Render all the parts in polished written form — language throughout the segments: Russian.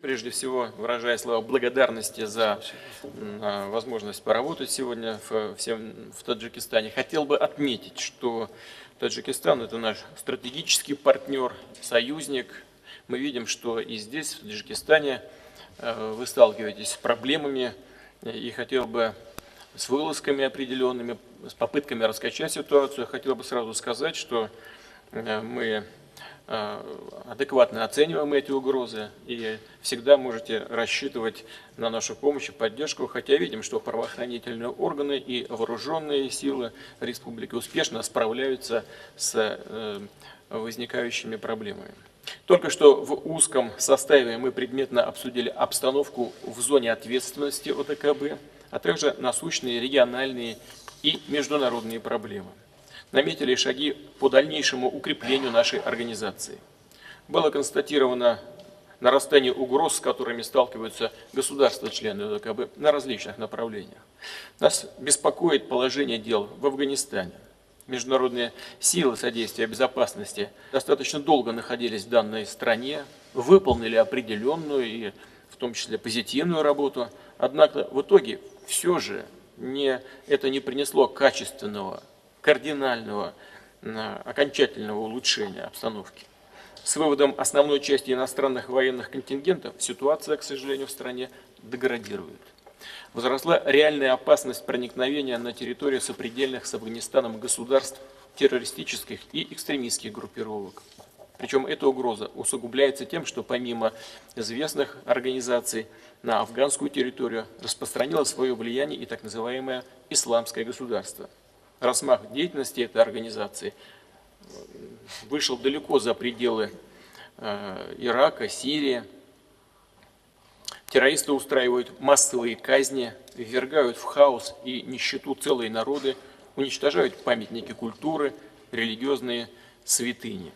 Прежде всего, выражая слова благодарности за возможность поработать сегодня в Таджикистане, хотел бы отметить, что Таджикистан – это наш стратегический партнер, союзник. Мы видим, что и здесь, в Таджикистане, вы сталкиваетесь с проблемами, и хотел бы с вылазками определенными, с попытками раскачать ситуацию. Хотел бы сразу сказать, что мы адекватно оцениваем эти угрозы и всегда можете рассчитывать на нашу помощь и поддержку, хотя видим, что правоохранительные органы и вооруженные силы республики успешно справляются с возникающими проблемами. Только что в узком составе мы предметно обсудили обстановку в зоне ответственности ОДКБ, а также насущные региональные и международные проблемы. Наметили шаги по дальнейшему укреплению нашей организации. Было констатировано нарастание угроз, с которыми сталкиваются государства-члены ОДКБ на различных направлениях. Нас беспокоит положение дел в Афганистане. Международные силы содействия безопасности достаточно долго находились в данной стране, выполнили определенную и в том числе позитивную работу, однако в итоге все же это не принесло качественного, кардинального, окончательного улучшения обстановки. С выводом основной части иностранных военных контингентов ситуация, к сожалению, в стране деградирует. Возросла реальная опасность проникновения на территорию сопредельных с Афганистаном государств террористических и экстремистских группировок. Причем эта угроза усугубляется тем, что помимо известных организаций на афганскую территорию распространило свое влияние и так называемое исламское государство. Размах деятельности этой организации вышел далеко за пределы Ирака, Сирии. Террористы устраивают массовые казни, ввергают в хаос и нищету целые народы, уничтожают памятники культуры, религиозные святыни.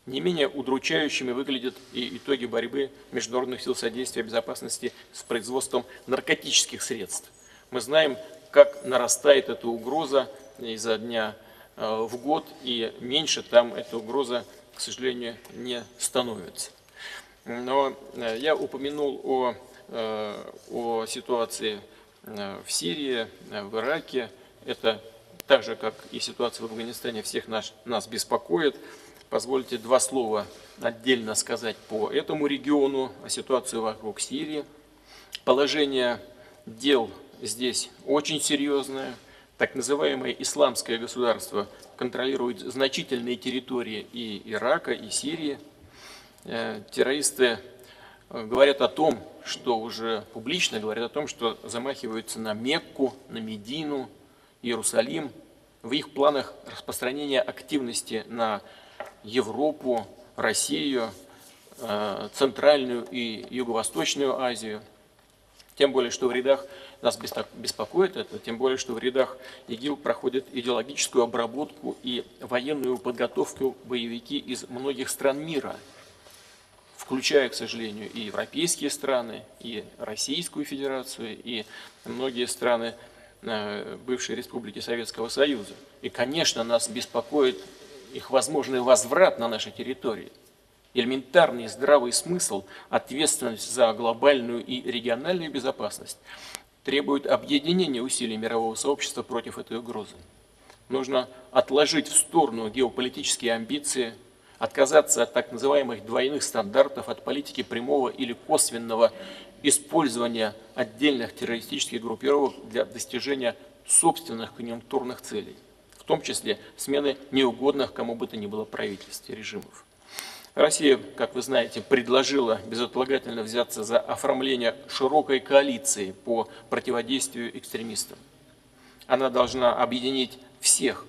Не менее удручающими выглядят и итоги борьбы международных сил содействия безопасности с производством наркотических средств. Мы знаем, как нарастает эта угроза изо дня в год, и меньше там эта угроза, к сожалению, не становится. Но я упомянул о ситуации в Сирии, в Ираке. Это так же, как и ситуация в Афганистане, всех нас беспокоит. Позвольте два слова отдельно сказать по этому региону, о ситуации вокруг Сирии. Положение дел здесь очень серьезное. Так называемое исламское государство контролирует значительные территории и Ирака, и Сирии. Террористы говорят о том, что уже публично говорят о том, что замахиваются на Мекку, на Медину, Иерусалим. В их планах распространение активности на Европу, Россию, Центральную и Юго-Восточную Азию. Тем более, что в рядах, нас беспокоит это, тем более, что в рядах ИГИЛ проходят идеологическую обработку и военную подготовку боевики из многих стран мира, включая, к сожалению, и европейские страны, и Российскую Федерацию, и многие страны бывшей Республики Советского Союза. И, конечно, нас беспокоит их возможный возврат на наши территории. Элементарный здравый смысл, ответственность за глобальную и региональную безопасность требует объединения усилий мирового сообщества против этой угрозы. Нужно отложить в сторону геополитические амбиции, отказаться от так называемых двойных стандартов, от политики прямого или косвенного использования отдельных террористических группировок для достижения собственных конъюнктурных целей, в том числе смены неугодных кому бы то ни было правительств и режимов. Россия, как вы знаете, предложила безотлагательно взяться за оформление широкой коалиции по противодействию экстремистам. Она должна объединить всех,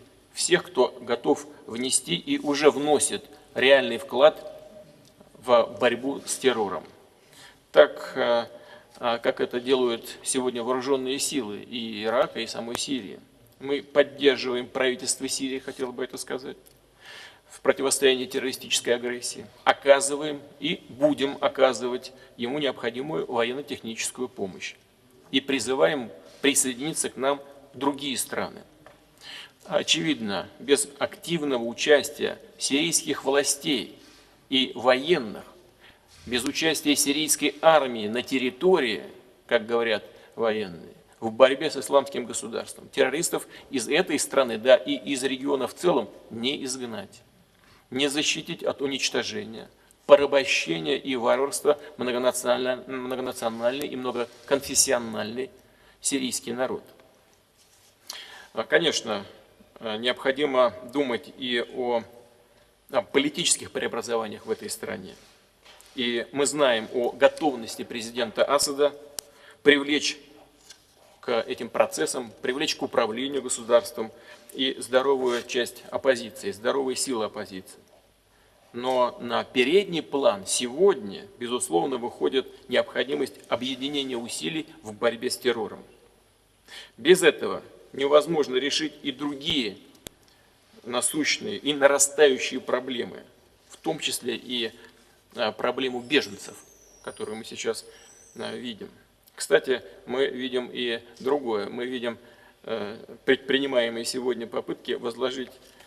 кто готов внести и уже вносит реальный вклад в борьбу с террором. Так, как это делают сегодня вооруженные силы и Ирака, и самой Сирии. Мы поддерживаем правительство Сирии, хотел бы это сказать, в противостоянии террористической агрессии. Оказываем и будем оказывать ему необходимую военно-техническую помощь. И призываем присоединиться к нам другие страны. Очевидно, без активного участия сирийских властей и военных без участия сирийской армии на территории, как говорят военные, в борьбе с исламским государством, террористов из этой страны, да и из региона в целом не изгнать, не защитить от уничтожения, порабощения и варварства многонациональный и многоконфессиональный сирийский народ. Конечно, необходимо думать и о политических преобразованиях в этой стране. И мы знаем о готовности президента Асада привлечь к этим процессам, привлечь к управлению государством и здоровую часть оппозиции, здоровые силы оппозиции. Но на передний план сегодня, безусловно, выходит необходимость объединения усилий в борьбе с террором. Без этого невозможно решить и другие насущные и нарастающие проблемы, в том числе и проблему беженцев, которую мы сейчас видим. Кстати, мы видим и другое. Мы видим предпринимаемые сегодня попытки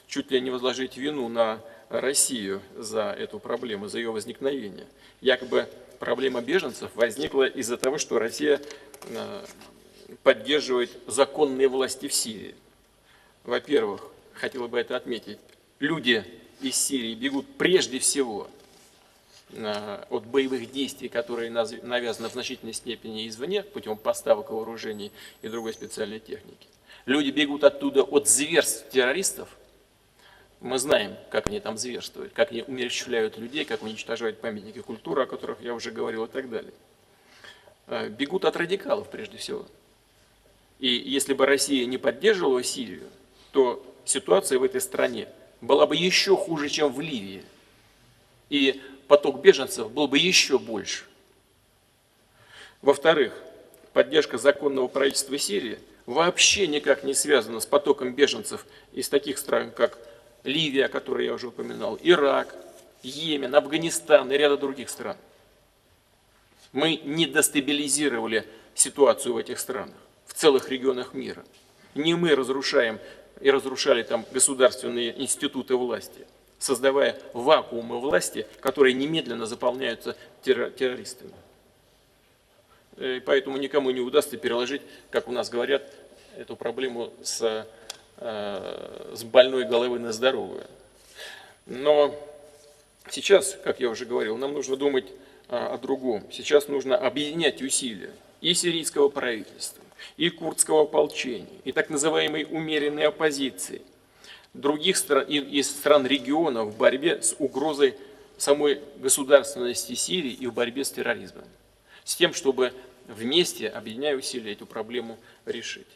чуть ли не возложить вину на Россию за эту проблему, за ее возникновение. Якобы проблема беженцев возникла из-за того, что Россия поддерживает законные власти в Сирии. Во-первых, хотел бы это отметить, люди из Сирии бегут прежде всего от боевых действий, которые навязаны в значительной степени извне, путем поставок вооружений и другой специальной техники. Люди бегут оттуда от зверств террористов. Мы знаем, как они там зверствуют, как они умерщвляют людей, как уничтожают памятники культуры, о которых я уже говорил, и так далее. Бегут от радикалов прежде всего. И если бы Россия не поддерживала Сирию, то ситуация в этой стране была бы еще хуже, чем в Ливии. И поток беженцев был бы еще больше. Во-вторых, поддержка законного правительства Сирии вообще никак не связана с потоком беженцев из таких стран, как Ливия, о которой я уже упоминал, Ирак, Йемен, Афганистан и ряда других стран. Мы не дестабилизировали ситуацию в этих странах, в целых регионах мира. Не мы разрушаем и разрушали там государственные институты власти, создавая вакуумы власти, которые немедленно заполняются террористами. И поэтому никому не удастся переложить, как у нас говорят, эту проблему с больной головы на здоровую. Но сейчас, как я уже говорил, нам нужно думать о другом. Сейчас нужно объединять усилия и сирийского правительства, и курдского ополчения, и так называемой умеренной оппозиции, других стран и стран региона в борьбе с угрозой самой государственности Сирии и в борьбе с терроризмом, с тем, чтобы вместе, объединяя усилия, эту проблему решить.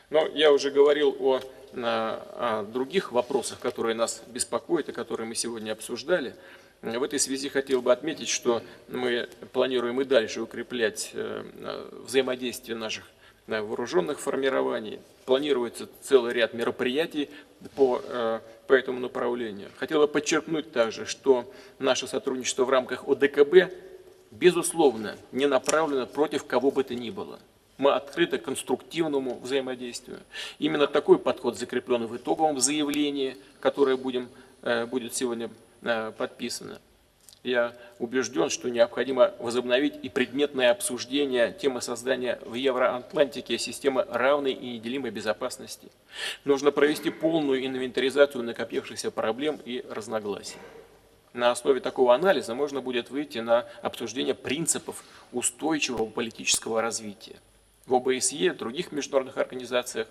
Но я уже говорил о других вопросах, которые нас беспокоят и которые мы сегодня обсуждали. В этой связи хотел бы отметить, что мы планируем и дальше укреплять взаимодействие наших вооруженных формирований. Планируется целый ряд мероприятий по этому направлению. Хотел бы подчеркнуть также, что наше сотрудничество в рамках ОДКБ, безусловно, не направлено против кого бы то ни было. Мы открыты к конструктивному взаимодействию. Именно такой подход закреплен в итоговом заявлении, которое будет сегодня подписано. Я убежден, что необходимо возобновить и предметное обсуждение темы создания в Евроатлантике системы равной и неделимой безопасности. Нужно провести полную инвентаризацию накопившихся проблем и разногласий. На основе такого анализа можно будет выйти на обсуждение принципов устойчивого политического развития. В ОБСЕ и других международных организациях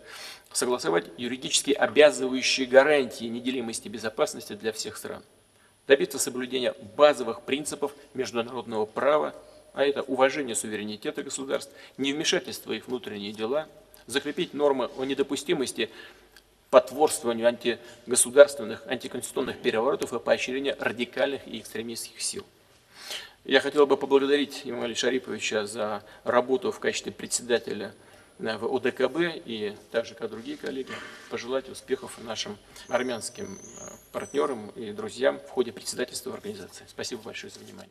согласовать юридически обязывающие гарантии неделимости безопасности для всех стран. Добиться соблюдения базовых принципов международного права, а это уважение суверенитета государств, невмешательство в их внутренние дела, закрепить нормы о недопустимости потворствованию антигосударственных, антиконституционных переворотов и поощрения радикальных и экстремистских сил. Я хотел бы поблагодарить Эмомали Шариповича за работу в качестве председателя в ОДКБ и также, как другие коллеги, пожелать успехов нашим армянским партнерам и друзьям в ходе председательства в организации. Спасибо большое за внимание.